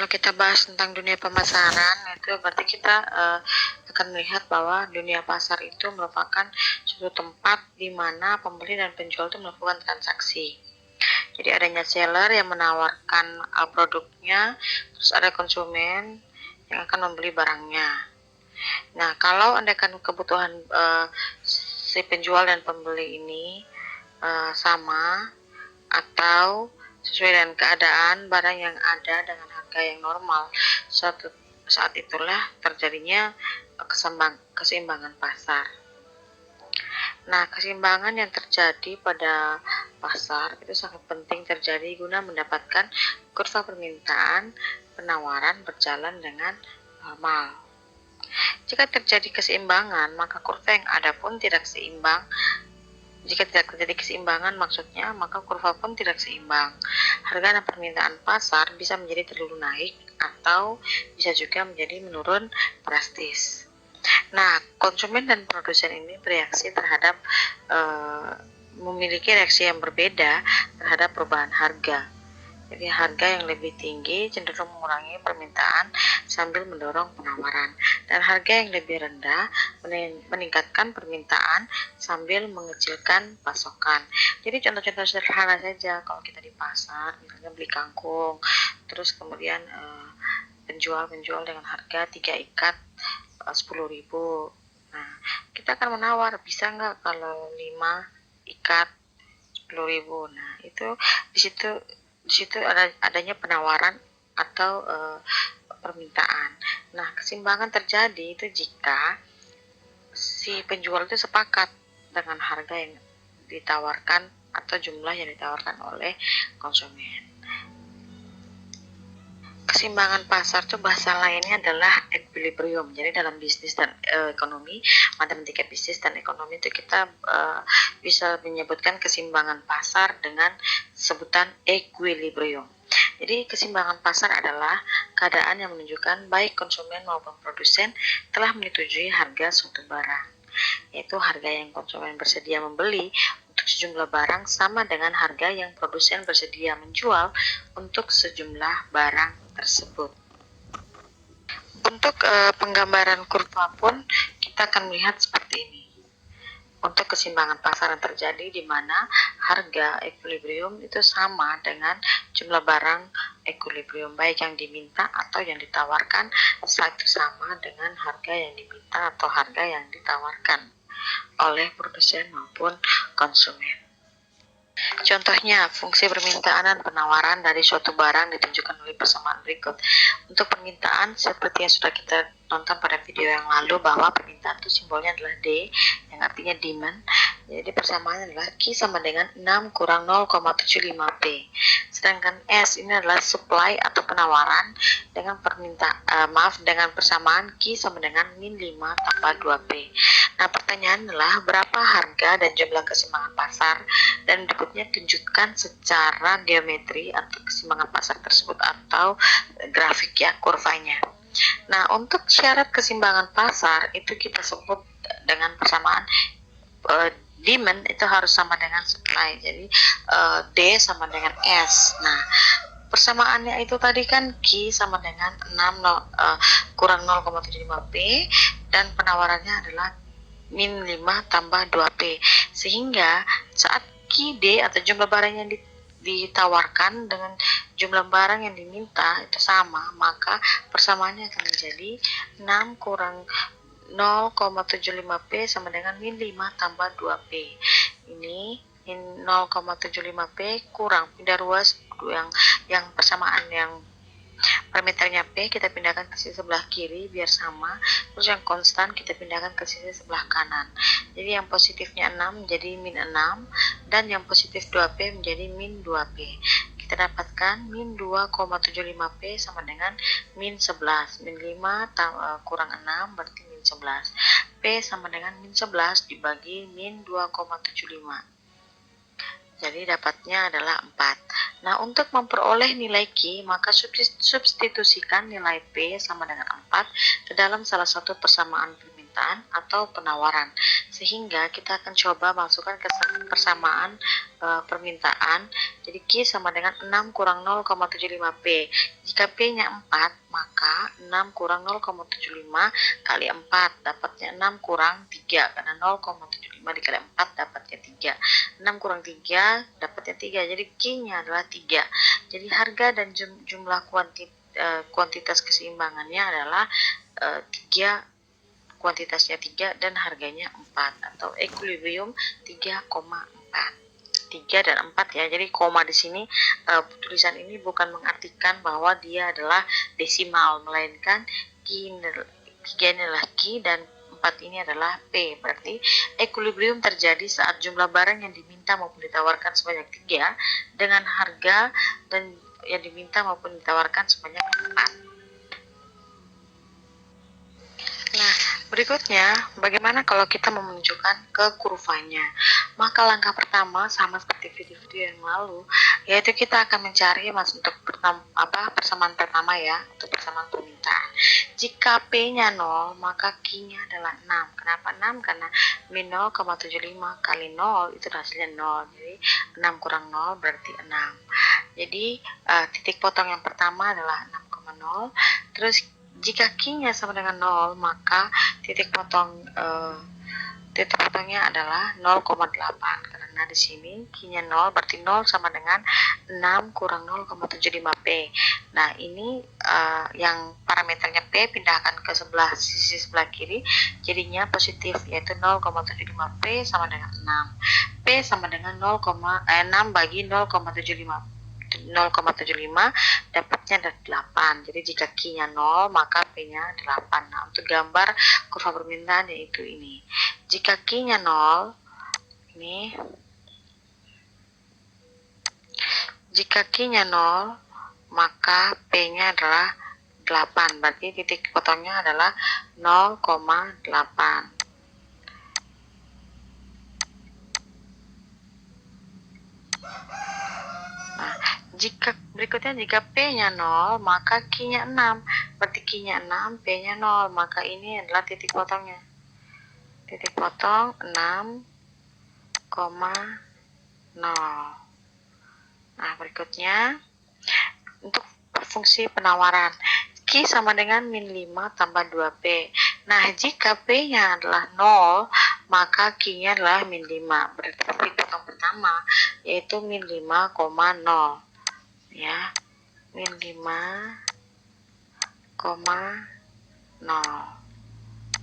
kita bahas tentang dunia pemasaran, itu berarti kita akan melihat bahwa dunia pasar itu merupakan suatu tempat di mana pembeli dan penjual itu melakukan transaksi. Jadi adanya seller yang menawarkan produknya, terus ada konsumen yang akan membeli barangnya. Nah, kalau andaikan kebutuhan si penjual dan pembeli ini sama atau sesuai dengan keadaan barang yang ada dengan harga yang normal, saat itulah terjadinya keseimbangan pasar. Nah, keseimbangan yang terjadi pada pasar itu sangat penting terjadi guna mendapatkan kurva permintaan penawaran berjalan dengan normal. Jika terjadi keseimbangan, maka kurva yang ada pun tidak seimbang. Jika tidak terjadi keseimbangan, maksudnya maka kurva pun tidak seimbang. Harga dan permintaan pasar bisa menjadi terlalu naik atau bisa juga menjadi menurun drastis. Nah, konsumen dan produsen ini bereaksi terhadap memiliki reaksi yang berbeda terhadap perubahan harga. Jadi harga yang lebih tinggi cenderung mengurangi permintaan sambil mendorong penawaran, dan harga yang lebih rendah meningkatkan permintaan sambil mengecilkan pasokan. Jadi contoh-contoh sederhana saja, kalau kita di pasar misalnya beli kangkung, terus kemudian penjual dengan harga 3 ikat 10.000. Nah, kita akan menawar, bisa nggak kalau 5 ikat 10.000. Nah, itu di situ adanya penawaran atau permintaan. Nah, keseimbangan terjadi itu jika si penjual itu sepakat dengan harga yang ditawarkan atau jumlah yang ditawarkan oleh konsumen. Keseimbangan pasar itu bahasa lainnya adalah equilibrium. Jadi dalam bisnis dan ekonomi, matematika bisnis dan ekonomi itu kita bisa menyebutkan keseimbangan pasar dengan sebutan equilibrium. Jadi keseimbangan pasar adalah keadaan yang menunjukkan baik konsumen maupun produsen telah menyetujui harga suatu barang, yaitu harga yang konsumen bersedia membeli untuk sejumlah barang sama dengan harga yang produsen bersedia menjual untuk sejumlah barang tersebut. Untuk penggambaran kurva pun kita akan melihat seperti ini. Untuk keseimbangan pasar yang terjadi di mana harga equilibrium itu sama dengan jumlah barang equilibrium, baik yang diminta atau yang ditawarkan sama dengan harga yang diminta atau harga yang ditawarkan oleh produsen maupun konsumen. Contohnya, fungsi permintaan dan penawaran dari suatu barang ditunjukkan oleh persamaan berikut. Untuk permintaan, seperti yang sudah kita nonton pada video yang lalu, bahwa permintaan itu simbolnya adalah D, yang artinya demand. Jadi persamaannya adalah Q sama dengan 6 kurang 0,75P. Sedangkan S ini adalah supply atau penawaran dengan dengan persamaan Q sama dengan min 5 tambah 2P. Nah, pertanyaan adalah berapa harga dan jumlah keseimbangan pasar, dan berikutnya tunjukkan secara geometri atau keseimbangan pasar tersebut atau grafik ya, kurvanya. Nah, untuk syarat keseimbangan pasar itu kita sebut dengan persamaan demand itu harus sama dengan supply. Jadi D sama dengan S. Nah, persamaannya itu tadi kan Q sama dengan 6 kurang 0,75P, dan penawarannya adalah min 5 tambah 2P. Sehingga saat QD atau jumlah barang yang ditawarkan dengan jumlah barang yang diminta itu sama, maka persamaannya akan menjadi 6 kurang 0,75P sama dengan min 5 tambah 2P. Ini min 0,75P kurang pindah ruas yang persamaan yang parameternya P kita pindahkan ke sisi sebelah kiri biar sama, terus yang konstan kita pindahkan ke sisi sebelah kanan. Jadi yang positifnya 6 menjadi min 6, dan yang positif 2P menjadi min 2P. Kita dapatkan min 2,75P sama dengan min 11. Min 5 kurang 6 berarti min 11. P sama dengan min 11 dibagi min 2,75. Jadi dapatnya adalah 4. Nah, untuk memperoleh nilai Q, maka substitusikan nilai P sama dengan 4 ke dalam salah satu persamaan permintaan permintaan atau penawaran. Sehingga kita akan coba masukkan persamaan permintaan. Jadi Q sama dengan 6 kurang 0,75P. Jika P-nya 4, maka 6 kurang 0,75 kali 4 dapatnya 6 kurang 3, karena 0,75 dikali 4 dapatnya 3. 6 kurang 3 dapatnya 3. Jadi Q-nya adalah 3. Jadi harga dan jumlah kuantitas keseimbangannya adalah 3, kuantitasnya 3 dan harganya 4, atau equilibrium 3,4. 3 dan 4 ya. Jadi koma di sini tulisan ini bukan mengartikan bahwa dia adalah desimal, melainkan 3 ini adalah Q dan 4 ini adalah P. Berarti equilibrium terjadi saat jumlah barang yang diminta maupun ditawarkan sebanyak 3 dengan harga dan yang diminta maupun ditawarkan sebanyak 4. Nah, berikutnya, bagaimana kalau kita menunjukkan ke kurvanya? Maka langkah pertama sama seperti video-video yang lalu, yaitu kita akan mencari untuk persamaan pertama ya, untuk persamaan permintaan. Jika P-nya 0, maka Q-nya adalah 6. Kenapa 6? Karena min 0,75 kali 0 itu hasilnya 0. Jadi 6 kurang 0 berarti 6. Jadi titik potong yang pertama adalah 6,0. Terus jika Q-nya sama dengan 0, maka titik potongnya adalah 0,8. Karena di sini Q-nya 0, berarti 0 sama dengan 6 kurang 0,75P. Nah, ini yang parameternya P pindahkan ke sisi sebelah kiri, jadinya positif, yaitu 0,75P sama dengan 6. P sama dengan 6 bagi 0,75 dapatnya ada 8. Jadi jika Q-nya 0, maka P-nya 8. Nah, untuk gambar kurva permintaan yaitu ini. Jika Q-nya 0, ini. Jika Q-nya 0, maka P-nya adalah 8. Berarti titik potongnya adalah 0,8. Jika P-nya 0, maka Q-nya 6. Berarti Q-nya 6, P-nya 0. Maka ini adalah titik potongnya. Titik potong 6,0. Nah, berikutnya untuk fungsi penawaran. Q sama dengan min 5 tambah 2P. Nah, jika P-nya adalah 0, maka Q-nya adalah min 5. Berarti titik potong pertama yaitu min 5,0. Ya, min 5,0.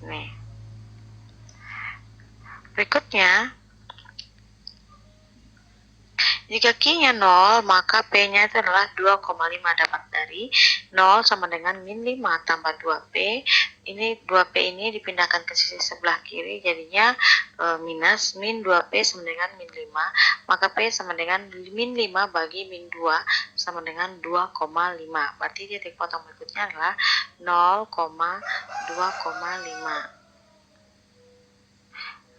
Nih. Berikutnya, jika Q-nya 0, maka P-nya itu adalah 2,5. Dapat dari 0 sama dengan min 5 tambah 2P. Ini 2P ini dipindahkan ke sisi sebelah kiri, jadinya minus min 2P sama dengan min 5. Maka P sama dengan min 5 bagi min 2 sama dengan 2,5. Berarti titik potong berikutnya adalah 0,2,5.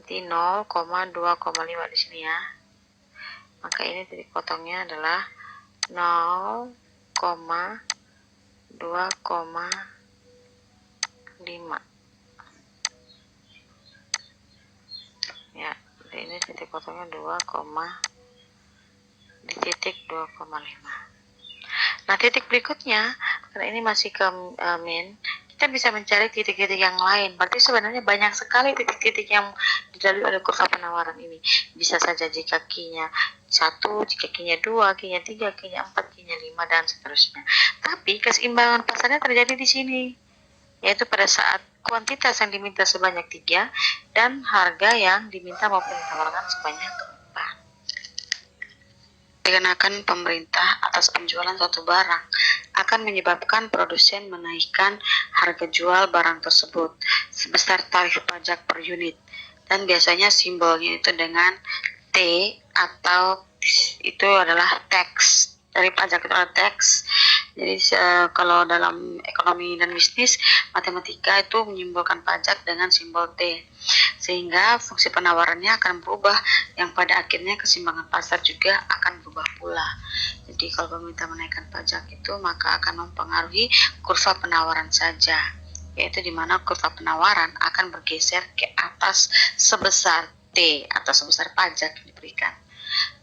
Berarti 0,2,5 di sini ya. Maka ini titik potongnya adalah 0,2,5. Ya, ini titik potongnya 2, di titik 2,5. Nah, titik berikutnya, karena ini masih ke min, kita bisa mencari titik-titik yang lain. Berarti sebenarnya banyak sekali titik-titik yang dilalui oleh kurva penawaran ini. Bisa saja jika Q-nya 1, jika Q-nya 2, Q-nya 3, Q-nya 4, Q-nya 5, dan seterusnya. Tapi keseimbangan pasarnya terjadi di sini, yaitu pada saat kuantitas yang diminta sebanyak 3 dan harga yang diminta maupun ditawarkan sebanyak 4. Dikenakan pemerintah atas penjualan suatu barang akan menyebabkan produsen menaikkan harga jual barang tersebut sebesar tarif pajak per unit, dan biasanya simbolnya itu dengan T, atau itu adalah tax. Dari pajak itu adalah tax. Jadi kalau dalam ekonomi dan bisnis matematika itu menyimbolkan pajak dengan simbol T, sehingga fungsi penawarannya akan berubah, yang pada akhirnya keseimbangan pasar juga akan berubah pula. Jadi kalau pemerintah menaikkan pajak itu maka akan mempengaruhi kurva penawaran saja. yaitu di mana kurva penawaran akan bergeser ke atas sebesar T atau sebesar pajak yang diberikan.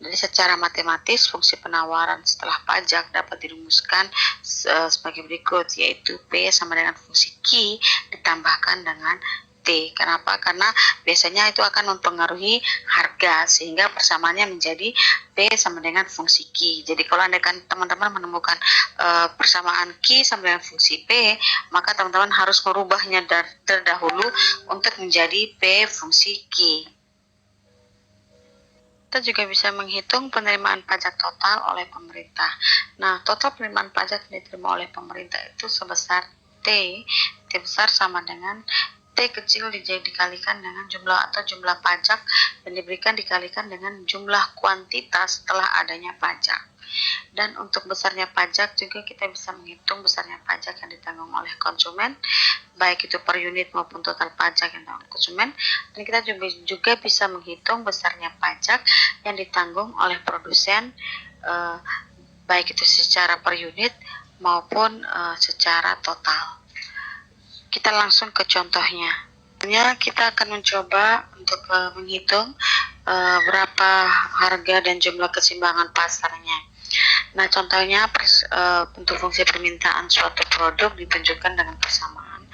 Jadi secara matematis fungsi penawaran setelah pajak dapat dirumuskan sebagai berikut, yaitu P sama dengan fungsi Q ditambahkan dengan T. Kenapa? Karena biasanya itu akan mempengaruhi harga, sehingga persamaannya menjadi P sama dengan fungsi Q. Jadi kalau teman-teman menemukan persamaan Q sama dengan fungsi P, maka teman-teman harus merubahnya terdahulu untuk menjadi P fungsi Q. Kita juga bisa menghitung penerimaan pajak total oleh pemerintah. Nah, total penerimaan pajak yang diterima oleh pemerintah itu sebesar T besar sama dengan T kecil dikalikan dengan jumlah pajak yang diberikan dikalikan dengan jumlah kuantitas setelah adanya pajak. Dan untuk besarnya pajak juga kita bisa menghitung besarnya pajak yang ditanggung oleh konsumen, baik itu per unit maupun total pajak yang ditanggung konsumen. Dan kita juga bisa menghitung besarnya pajak yang ditanggung oleh produsen, baik itu secara per unit maupun secara total. Kita langsung ke contohnya. Kita akan mencoba untuk menghitung berapa harga dan jumlah keseimbangan pasarnya. Nah, contohnya untuk fungsi permintaan suatu produk ditunjukkan dengan persamaan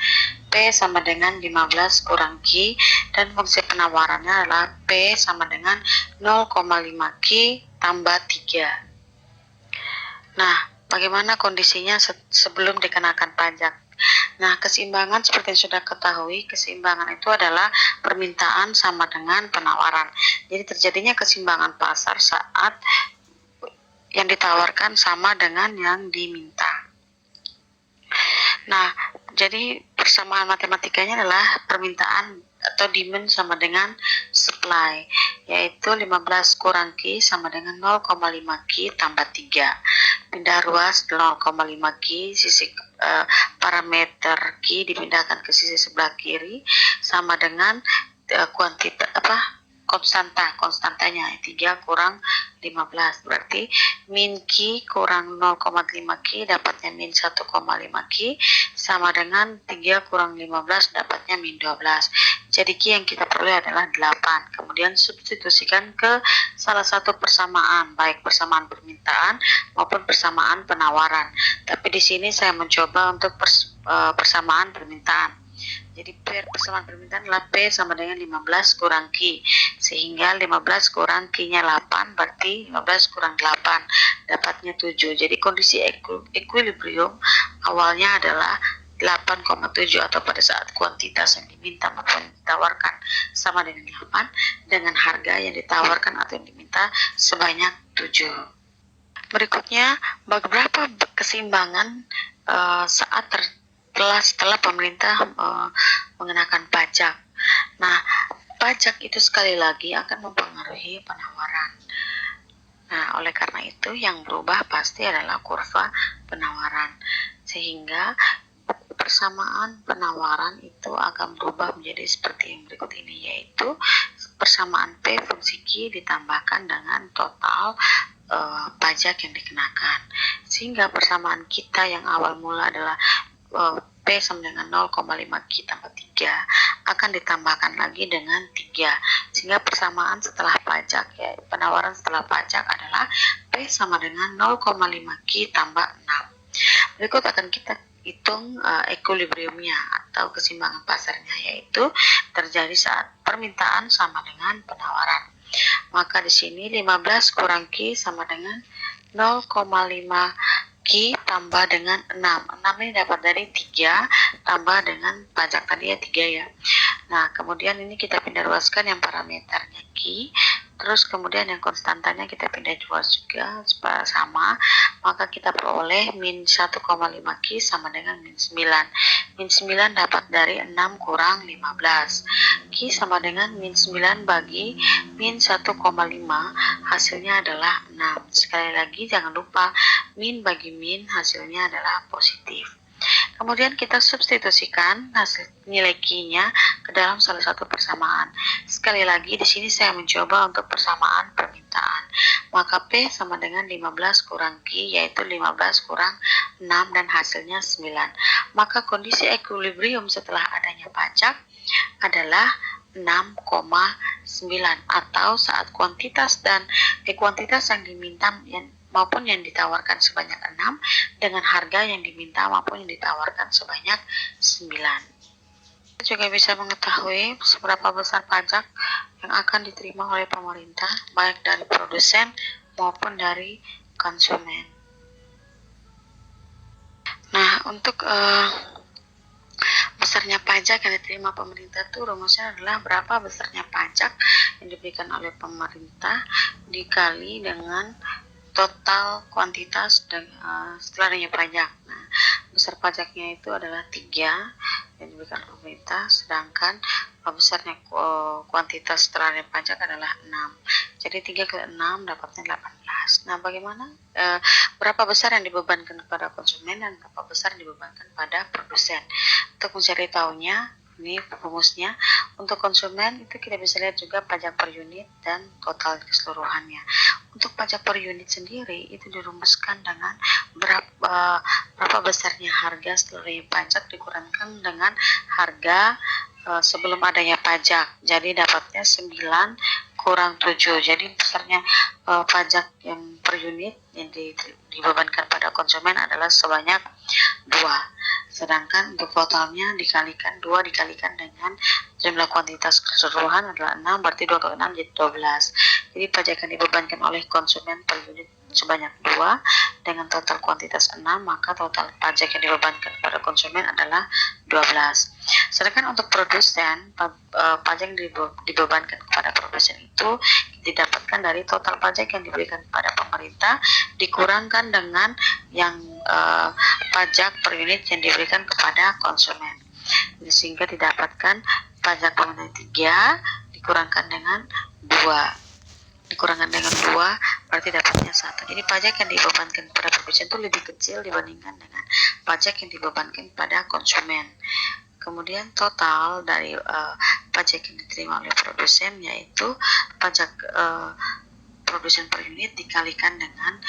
P sama dengan 15 kurang Q, dan fungsi penawarannya adalah P sama dengan 0,5 Q tambah 3. Nah, bagaimana kondisinya sebelum dikenakan pajak? Nah, keseimbangan seperti yang sudah ketahui, keseimbangan itu adalah permintaan sama dengan penawaran. Jadi terjadinya keseimbangan pasar saat yang ditawarkan sama dengan yang diminta. Nah, jadi persamaan matematikanya adalah permintaan atau demand sama dengan supply, yaitu 15 kurang Q sama dengan 0,5 Q tambah 3. Pindah ruas 0,5 Q, sisi parameter Q dipindahkan ke sisi sebelah kiri sama dengan konstantanya 3 kurang 15, berarti min Q kurang 0,5 Q dapatnya min 1,5 Q sama dengan 3 kurang 15 dapatnya min 12. Jadi Q yang kita peroleh adalah 8. Kemudian substitusikan ke salah satu persamaan, baik persamaan permintaan maupun persamaan penawaran. Tapi di sini saya mencoba untuk persamaan permintaan. Jadi persamaan permintaan adalah P sama dengan 15 kurang Q, sehingga 15 kurang Q-nya 8, berarti 15 kurang 8 dapatnya 7. Jadi kondisi equilibrium awalnya adalah 8,7, atau pada saat kuantitas yang diminta maupun ditawarkan sama dengan 8, dengan harga yang ditawarkan atau yang diminta sebanyak 7. Berikutnya, beberapa keseimbangan saat setelah pemerintah mengenakan pajak. Nah, pajak itu sekali lagi akan mempengaruhi penawaran. Nah, oleh karena itu yang berubah pasti adalah kurva penawaran, sehingga persamaan penawaran itu akan berubah menjadi seperti yang berikut ini, yaitu persamaan P fungsi Q ditambahkan dengan total pajak yang dikenakan, sehingga persamaan kita yang awal mula adalah P sama dengan 0,5 Q tambah 3 akan ditambahkan lagi dengan 3, sehingga persamaan setelah pajak, ya penawaran setelah pajak adalah P sama dengan 0,5 Q tambah 6. Berikut akan kita hitung equilibriumnya atau keseimbangan pasarnya, yaitu terjadi saat permintaan sama dengan penawaran. Maka di sini 15 kurang Q sama dengan 0,5 Q tambah dengan 6. 6 ini dapat dari 3 tambah dengan pajak tadi ya 3 ya. Nah, kemudian ini kita pindah ruaskan yang parameternya Q, terus kemudian yang konstantanya kita pindah ruas juga supaya sama, maka kita peroleh min 1,5 Q sama dengan min 9. Min 9 dapat dari 6 kurang 15. Q sama dengan min 9 bagi min 1,5, hasilnya adalah 6. Sekali lagi jangan lupa min bagi min hasilnya adalah positif. Kemudian kita substitusikan hasil nilai Q-nya ke dalam salah satu persamaan. Sekali lagi di sini saya mencoba untuk persamaan permintaan. Maka P sama dengan 15 kurang Q, yaitu 15 kurang 6 dan hasilnya 9. maka kondisi equilibrium setelah adanya pajak adalah 6,9 atau saat kuantitas yang diminta maupun yang ditawarkan sebanyak 6 dengan harga yang diminta maupun yang ditawarkan sebanyak 9. Kita juga bisa mengetahui seberapa besar pajak yang akan diterima oleh pemerintah baik dari produsen maupun dari konsumen. Nah, untuk besarnya pajak yang diterima pemerintah itu rumusnya adalah berapa besarnya pajak yang diberikan oleh pemerintah dikali dengan total kuantitas dan setelah adanya pajak. Nah, besar pajaknya itu adalah 3 yang diberikan pemerintah, sedangkan besarnya kuantitas setelah adanya pajak adalah 6. Jadi 3 kali 6 dapatnya 18. Nah, bagaimana berapa besar yang dibebankan kepada konsumen dan berapa besar yang dibebankan pada produsen? Untuk mencari tahunya, ini rumusnya. Untuk konsumen itu kita bisa lihat juga pajak per unit dan total keseluruhannya. Untuk pajak per unit sendiri itu dirumuskan dengan berapa besarnya harga setelah pajak dikurangkan dengan harga sebelum adanya pajak. Jadi dapatnya 9 kurang 7. Jadi besarnya pajak yang per unit yang dibebankan pada konsumen adalah sebanyak 2. Sedangkan untuk totalnya dikalikan 2 dikalikan dengan jumlah kuantitas keseluruhan adalah 6, berarti 2 kali 6 jadi 12. Jadi pajak yang dibebankan oleh konsumen per unit sebanyak 2 dengan total kuantitas 6, maka total pajak yang dibebankan pada konsumen adalah 12. Sedangkan untuk produsen, pajak yang dibebankan kepada produsen itu didapatkan dari total pajak yang diberikan kepada pemerintah dikurangkan dengan yang pajak per unit yang diberikan kepada konsumen, sehingga didapatkan pajak mengenai 3 dikurangkan dengan 2 berarti dapatnya 1. Jadi pajak yang dibebankan kepada produsen itu lebih kecil dibandingkan dengan pajak yang dibebankan pada konsumen. Kemudian total dari pajak yang diterima oleh produsen yaitu pajak produsen per unit dikalikan dengan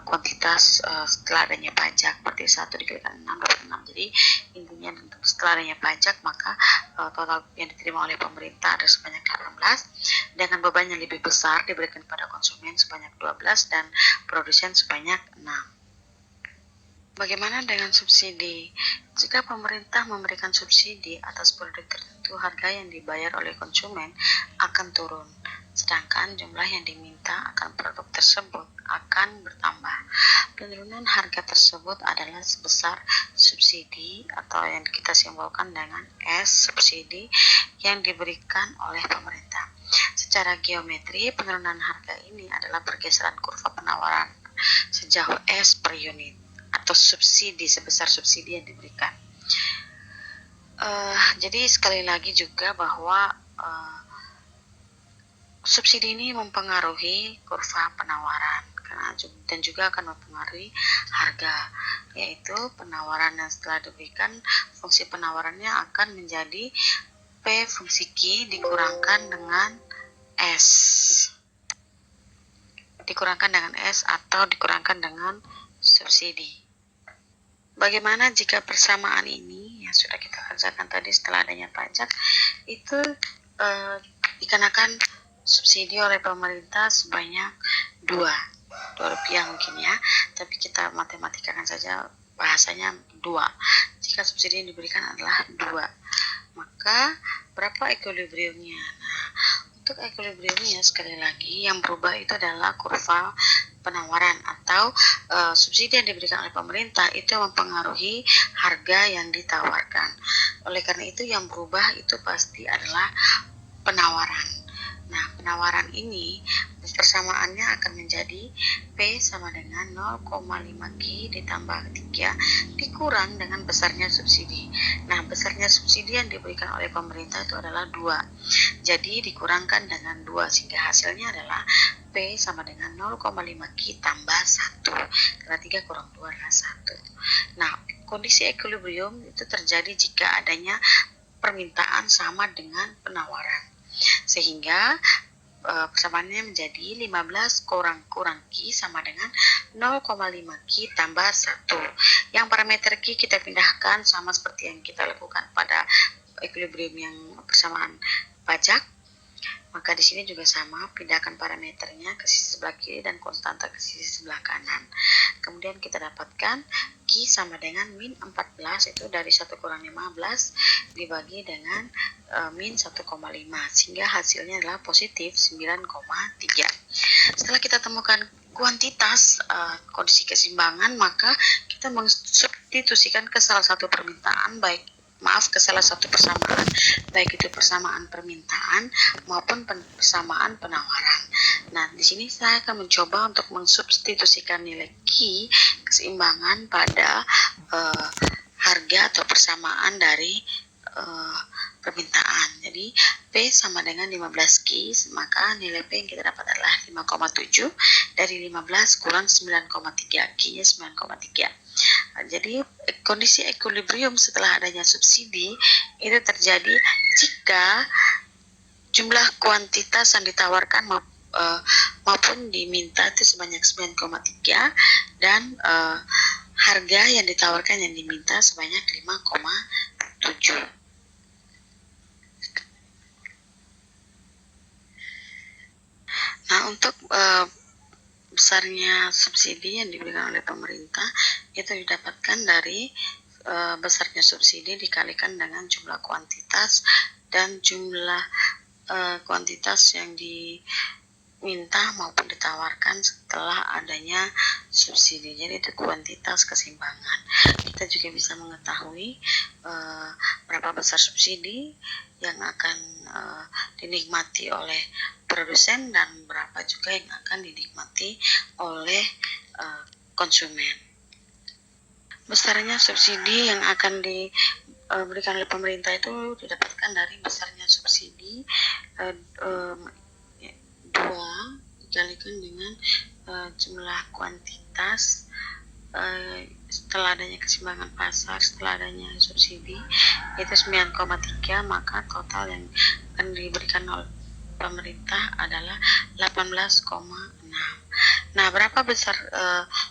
kuantitas setelah adanya pajak, berarti 1 dikalikan 6 dapat 6. Jadi intinya setelah adanya pajak maka total yang diterima oleh pemerintah ada sebanyak 18 dengan beban yang lebih besar diberikan pada konsumen sebanyak 12 dan produsen sebanyak 6. Bagaimana dengan subsidi? Jika pemerintah memberikan subsidi atas produk tertentu, harga yang dibayar oleh konsumen akan turun, sedangkan jumlah yang diminta akan produk tersebut akan bertambah. Penurunan harga tersebut adalah sebesar subsidi atau yang kita simbolkan dengan S subsidi yang diberikan oleh pemerintah. Secara geometri, penurunan harga ini adalah pergeseran kurva penawaran sejauh S per unit atau subsidi sebesar subsidi yang diberikan. Jadi sekali lagi juga bahwa subsidi ini mempengaruhi kurva penawaran dan juga akan mempengaruhi harga, yaitu penawaran yang setelah diberikan fungsi penawarannya akan menjadi P fungsi Q dikurangkan dengan S atau dikurangkan dengan subsidi. Bagaimana jika persamaan ini yang sudah kita kerjakan tadi setelah adanya pajak itu dikenakan subsidi oleh pemerintah sebanyak 2 rupiah mungkin ya, tapi kita matematikakan saja bahasanya 2. Jika subsidi yang diberikan adalah 2, maka berapa equilibriumnya? Nah, untuk equilibriumnya sekali lagi yang berubah itu adalah kurva penawaran atau subsidi yang diberikan oleh pemerintah itu mempengaruhi harga yang ditawarkan. Oleh karena itu yang berubah itu pasti adalah penawaran. Nah, penawaran ini persamaannya akan menjadi P sama dengan 0,5 Q ditambah 3 dikurang dengan besarnya subsidi. Nah, besarnya subsidi yang diberikan oleh pemerintah itu adalah 2. Jadi dikurangkan dengan 2 sehingga hasilnya adalah P sama dengan 0,5 Q tambah 1. Karena 3 kurang 2 adalah 1. Nah, kondisi equilibrium itu terjadi jika adanya permintaan sama dengan penawaran. Sehingga persamaannya menjadi 15 kurang Q sama dengan 0,5 Q tambah 1. Yang parameter Q kita pindahkan sama seperti yang kita lakukan pada equilibrium yang persamaan pajak. Maka di sini juga sama, pindahkan parameternya ke sisi sebelah kiri dan konstanta ke sisi sebelah kanan. Kemudian kita dapatkan Q sama dengan min 14, itu dari 1 kurang 15 dibagi dengan min 1,5, sehingga hasilnya adalah positif 9,3. Setelah kita temukan kuantitas kondisi keseimbangan, maka kita mensubstitusikan ke salah satu permintaan, ke salah satu persamaan, baik itu persamaan permintaan maupun persamaan penawaran. Nah, di sini saya akan mencoba untuk mensubstitusikan nilai Q keseimbangan pada harga atau persamaan dari permintaan. Jadi P sama dengan 15 Q, maka nilai P yang kita dapat adalah 5,7 dari 15 kurang 9,3, Q-nya 9,3. Jadi kondisi equilibrium setelah adanya subsidi itu terjadi jika jumlah kuantitas yang ditawarkan maupun diminta itu sebanyak 9,3 dan harga yang ditawarkan yang diminta sebanyak 5,7. Nah, untuk besarnya subsidi yang diberikan oleh pemerintah itu didapatkan dari besarnya subsidi dikalikan dengan jumlah kuantitas dan jumlah kuantitas yang diminta maupun ditawarkan setelah adanya subsidi. Jadi itu kuantitas keseimbangan. Kita juga bisa mengetahui berapa besar subsidi yang akan dinikmati oleh produsen dan berapa juga yang akan dinikmati oleh konsumen. Besarnya subsidi yang akan diberikan oleh pemerintah itu didapatkan dari besarnya subsidi 2 dikalikan dengan jumlah kuantitas setelah adanya keseimbangan pasar, setelah adanya subsidi itu 9,3, maka total yang akan diberikan oleh pemerintah adalah 18,6. Nah, berapa besar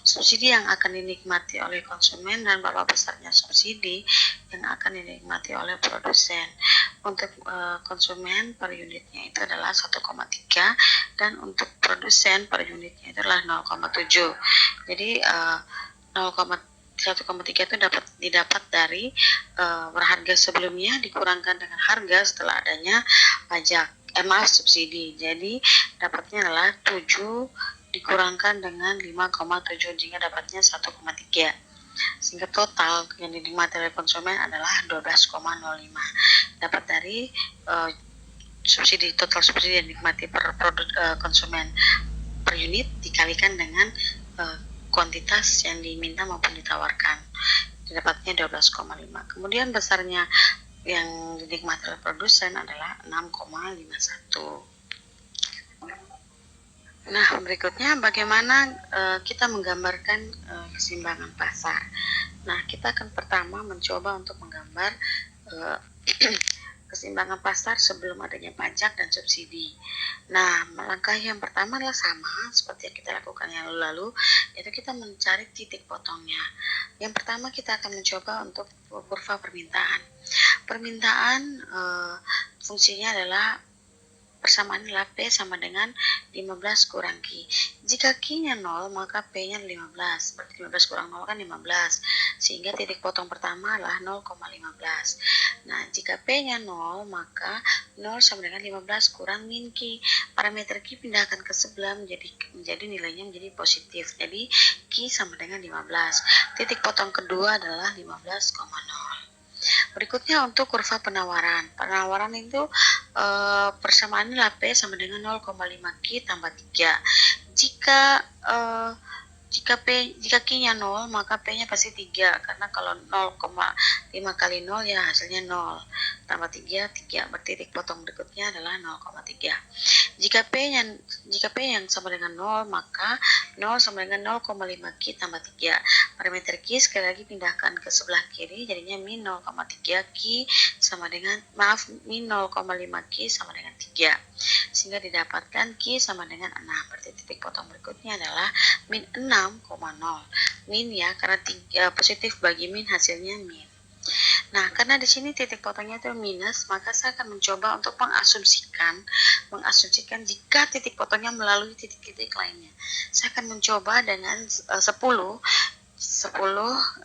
subsidi yang akan dinikmati oleh konsumen dan berapa besarnya subsidi yang akan dinikmati oleh produsen. Untuk konsumen per unitnya itu adalah 1,3 dan untuk produsen per unitnya itu adalah 0,7. Jadi 1,3 itu didapat dari harga sebelumnya dikurangkan dengan harga setelah adanya pajak, subsidi. Jadi dapatnya adalah 7 dikurangkan dengan 5,7 sehingga dapatnya 1,3. Sehingga total yang dinikmati oleh konsumen adalah 12,05. Dapat dari total subsidi yang dinikmati per konsumen per unit dikalikan dengan kuantitas yang diminta maupun ditawarkan. Dapatnya 12,5. Kemudian besarnya yang dinikmati oleh produsen adalah 6,51. Nah, berikutnya bagaimana kita menggambarkan keseimbangan pasar. Nah, kita akan pertama mencoba untuk menggambar keseimbangan pasar sebelum adanya pajak dan subsidi. Nah, langkah yang pertama adalah sama seperti yang kita lakukan yang lalu, yaitu kita mencari titik potongnya. Yang pertama kita akan mencoba untuk kurva permintaan. Permintaan fungsinya adalah persamaan adalah P sama dengan 15 kurang Q. Jika Q-nya 0, maka P-nya 15. Berarti 15 kurang 0 kan 15. Sehingga titik potong pertama adalah 0,15. Nah, jika P-nya 0, maka 0 sama dengan 15 kurang min Q. Parameter Q pindahkan ke sebelah menjadi nilainya menjadi positif. Jadi Q sama dengan 15. Titik potong kedua adalah 15,0. Berikutnya untuk kurva penawaran. Penawaran itu persamaannya adalah P sama dengan 0,5 Q tambah 3. Jika Q-nya 0, maka P-nya pasti 3, karena kalau 0,5 kali 0 ya hasilnya 0. Tambah 3, 3. Berarti titik potong berikutnya adalah 0,3. Jika P yang sama dengan 0, maka 0 sama dengan 0,5 Q tambah 3. Parameter Q sekali lagi pindahkan ke sebelah kiri, jadinya min 0,3 Q sama dengan, min 0,5 Q sama dengan 3. Sehingga didapatkan Q sama dengan 6. Berarti titik potong berikutnya adalah min 6,0. Min ya, karena positif bagi min hasilnya min. Nah, karena di sini titik potongnya itu minus, maka saya akan mencoba untuk mengasumsikan jika titik potongnya melalui titik-titik lainnya. Saya akan mencoba dengan 10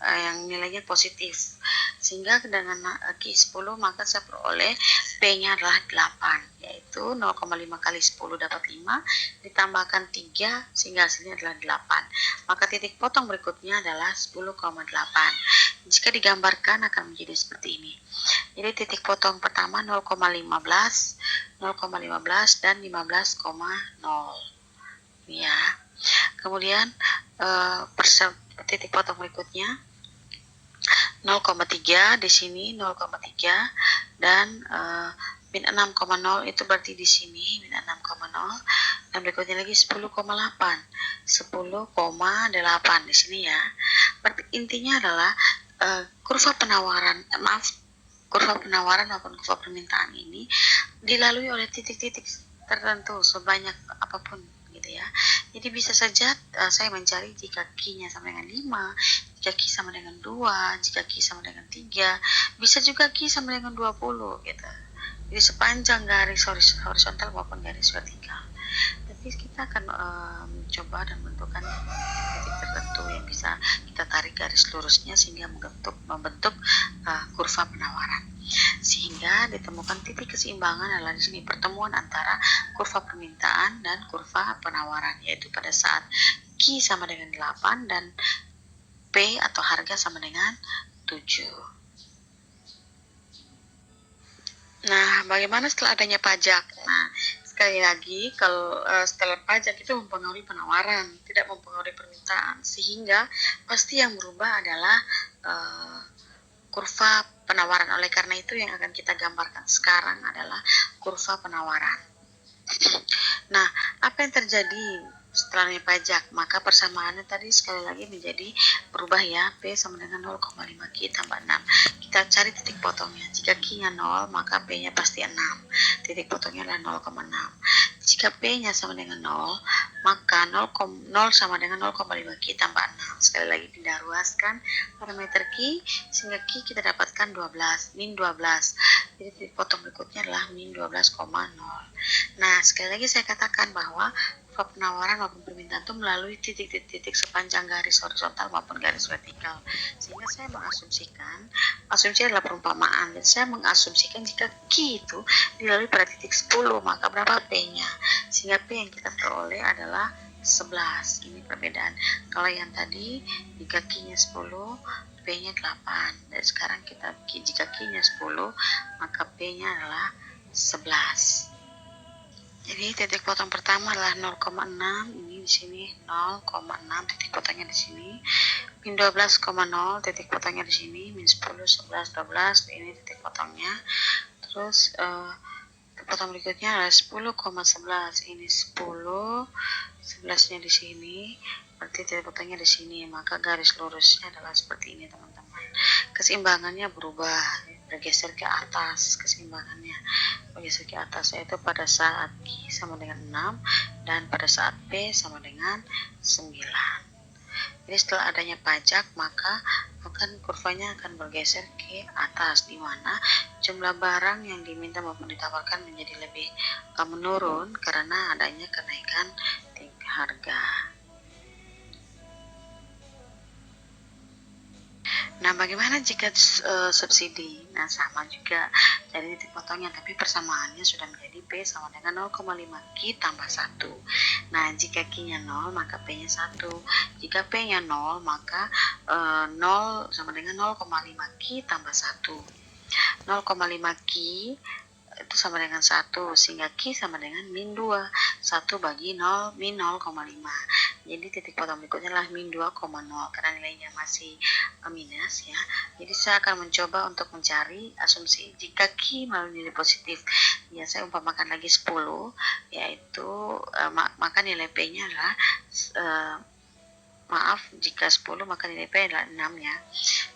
yang nilainya positif, sehingga dengan Q 10 maka saya peroleh P-nya adalah 8, yaitu 0,5 kali 10 dapat 5 ditambahkan 3 sehingga hasilnya adalah 8. Maka titik potong berikutnya adalah 10,8. Jika digambarkan akan menjadi seperti ini. Jadi titik potong pertama 0,15 dan 15,0 ya. Kemudian titik potong berikutnya 0,3 di sini 0,3 dan min 6,0 itu berarti di sini min 6,0 dan berikutnya lagi 10,8 di sini ya. Berarti intinya adalah kurva penawaran maupun kurva permintaan ini dilalui oleh titik-titik tertentu sebanyak apapun gitu ya. Jadi bisa saja saya mencari jika Q-nya sama dengan 5, jika Q sama dengan 2, jika Q sama dengan 3, bisa juga Q sama dengan 20 gitu. Jadi sepanjang garis horizontal maupun garis vertikal. Tapi kita akan mencoba dan menentukan titik tertentu yang bisa kita tarik garis lurusnya sehingga membentuk kurva penawaran. Sehingga ditemukan titik keseimbangan adalah di sini pertemuan antara kurva permintaan dan kurva penawaran, yaitu pada saat Q sama dengan 8 dan P atau harga sama dengan 7. Nah, bagaimana setelah adanya pajak? Nah, sekali lagi kalau setelah pajak itu mempengaruhi penawaran, tidak mempengaruhi permintaan, sehingga pasti yang berubah adalah kurva penawaran. Oleh karena itu yang akan kita gambarkan sekarang adalah kurva penawaran. Nah, apa yang terjadi setelah pajak? Maka persamaannya tadi sekali lagi menjadi berubah ya, P sama dengan 0,5 Q tambah 6. Kita cari titik potongnya. Jika Q-nya 0, maka P-nya pasti 6. Titik potongnya adalah 0,6. Jika P-nya sama dengan 0, maka 0 sama dengan 0,5 Q tambah 6. Sekali lagi pindah ruaskan parameter Q, sehingga Q kita dapatkan 12, min 12. Jadi titik potong berikutnya adalah min 12,0. Nah, sekali lagi saya katakan bahwa kurva penawaran maupun permintaan itu melalui titik-titik sepanjang garis horizontal maupun garis vertikal. Sehingga saya mengasumsikan, asumsi adalah perumpamaan, dan saya mengasumsikan jika Q itu dilalui pada titik 10, maka berapa P-nya? Sehingga P yang kita peroleh adalah 11. Ini perbedaan. Kalau yang tadi jika Q-nya 10, P-nya 8. Dan sekarang jika Q-nya 10, maka P-nya adalah 11. Jadi titik potong pertama adalah 0,6, ini di sini 0,6 titik potongnya di sini. Min 12,0 titik potongnya di sini, min 10, 11, 12 ini titik potongnya. Terus titik potong berikutnya adalah 10,11, ini 10, 11-nya di sini. Berarti titik potongnya di sini, maka garis lurusnya adalah seperti ini teman-teman. Keseimbangannya berubah, bergeser ke atas, keseimbangannya bergeser ke atas, yaitu pada saat Q sama dengan 6 dan pada saat P sama dengan 9. Jadi setelah adanya pajak maka kurvanya akan bergeser ke atas, di mana jumlah barang yang diminta maupun ditawarkan menjadi lebih menurun karena adanya kenaikan tingkat harga. Nah, bagaimana jika subsidi? Nah, sama juga dari titik potongnya, tapi persamaannya sudah menjadi P sama dengan 0,5 Q tambah 1. Nah, jika Q-nya 0, maka P-nya 1. Jika P-nya 0, maka 0 sama dengan 0,5 Q tambah 1. 0,5 Q itu sama dengan 1, sehingga Q sama dengan min 2. 1 bagi 0, min 0,5. Jadi titik potong berikutnya adalah min 2,0 karena nilainya masih minus ya. Jadi saya akan mencoba untuk mencari asumsi jika Q melalui nilai positif. Ya, saya umpamakan lagi 10, yaitu maka nilai P-nya adalah jika 10 maka nilai P adalah 6 ya.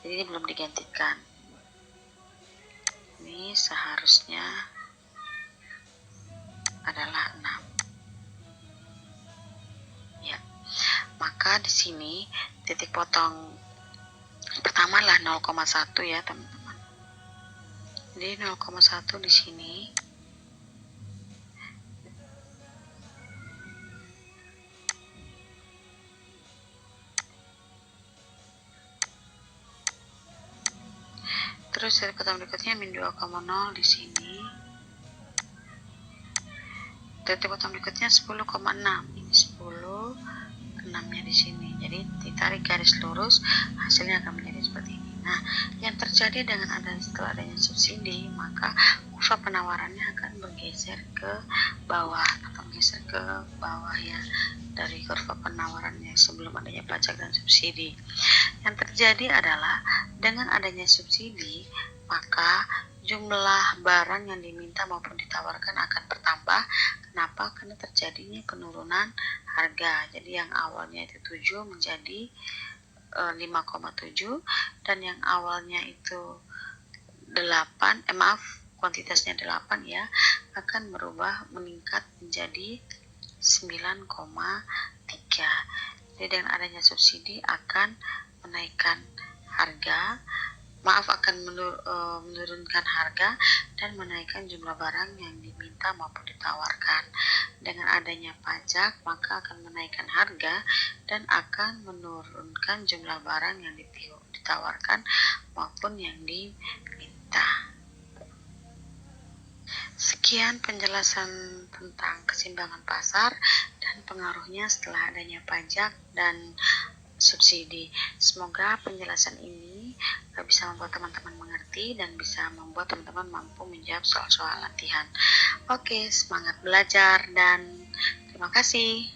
Jadi ini belum digantikan. Ini seharusnya adalah 6. Ya. Maka di sini titik potong pertama adalah 0,1 ya, teman-teman. Jadi 0,1 di sini. Terus titik potong berikutnya min 2,0 di sini. Titik potong berikutnya 10,6. Ini 10, 6-nya di sini. Jadi ditarik garis lurus, hasilnya akan menjadi seperti ini. Nah, yang terjadi dengan setelah adanya subsidi, maka kurva penawarannya akan bergeser ke bawah atau geser ke bawah ya, dari kurva penawarannya sebelum adanya pajak dan subsidi. Yang terjadi adalah dengan adanya subsidi, maka jumlah barang yang diminta maupun ditawarkan akan bertambah. Kenapa? Karena terjadinya penurunan harga. Jadi yang awalnya itu 7 menjadi 5,7, dan yang awalnya itu 8, kuantitasnya 8 ya, akan meningkat menjadi 9,3. Jadi dengan adanya subsidi akan menaikkan harga, akan menurunkan harga dan menaikkan jumlah barang yang diminta maupun ditawarkan. Dengan adanya pajak, maka akan menaikkan harga dan akan menurunkan jumlah barang yang ditawarkan maupun yang diminta. Sekian penjelasan tentang keseimbangan pasar dan pengaruhnya setelah adanya pajak dan subsidi. Semoga penjelasan ini bisa membuat teman-teman mengerti dan bisa membuat teman-teman mampu menjawab soal-soal latihan. Oke, semangat belajar dan terima kasih.